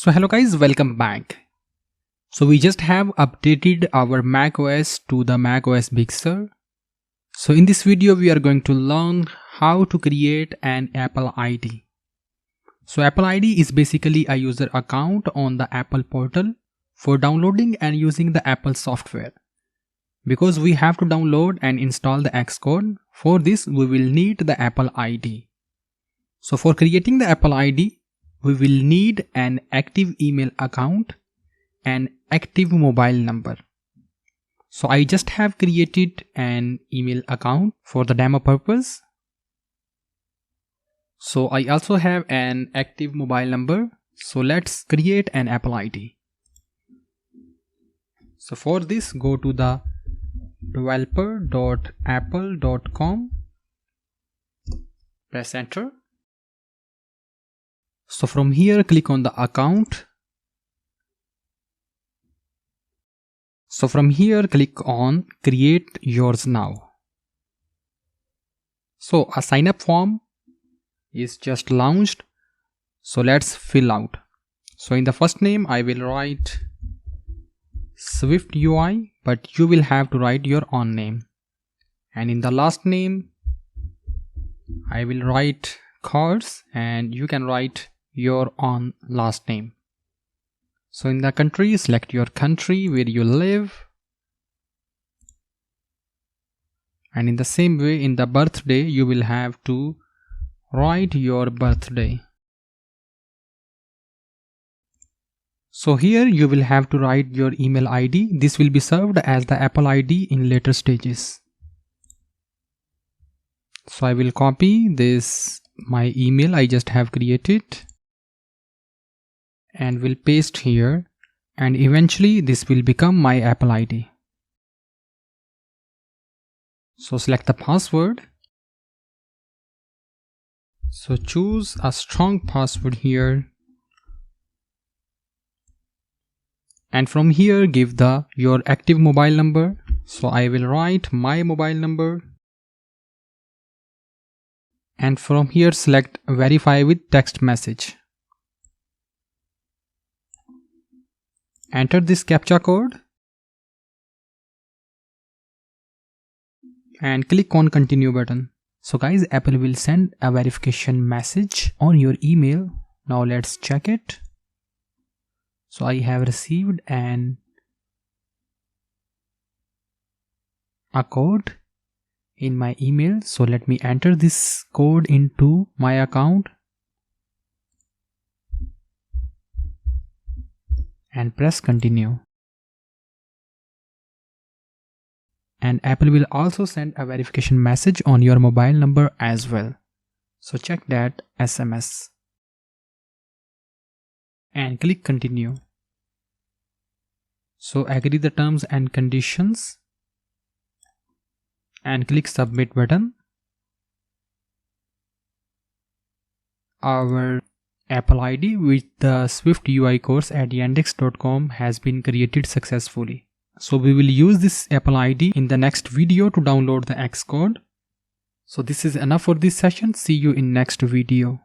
So hello guys, welcome back. So we just have updated our macOS to the macOS Big Sur. So in this video we are going to learn how to create an Apple ID. So Apple ID is basically a user account on the Apple portal for downloading and using the Apple software. Because we have to download and install the Xcode, for this we will need the Apple ID. So for creating the Apple ID, we will need an active email account and active mobile number. So I just have created an email account for the demo purpose. So I also have an active mobile number. So let's create an Apple ID. So for this, go to the developer.apple.com. Press enter. So from here, click on the account. So from here, click on create yours now. So a sign up form is just launched. So let's fill out. So in the first name, I will write Swift UI, but you will have to write your own name. And in the last name, I will write Cars, and you can write your own last name. So in the country, select your country where you live. And in the same way, in the birthday, you will have to write your birthday. So here you will have to write your email ID. This will be served as the Apple ID in later stages. So I will copy this, my email I just have created, and will paste here, and eventually this will become my Apple ID. So select the password. So choose a strong password here, and from here give your active mobile number. So I will write my mobile number, and from here select verify with text message. Enter this CAPTCHA code and click on continue button. So guys, Apple will send a verification message on your email. Now let's check it. So I have received a code in my email. So let me enter this code into my account and press continue. And Apple will also send a verification message on your mobile number as well. So check that SMS and click continue. So agree the terms and conditions and click submit button. Our Apple ID with the Swift UI course at yandex.com has been created successfully. So we will use this Apple ID in the next video to download the Xcode. So this is enough for this session. See you in next video.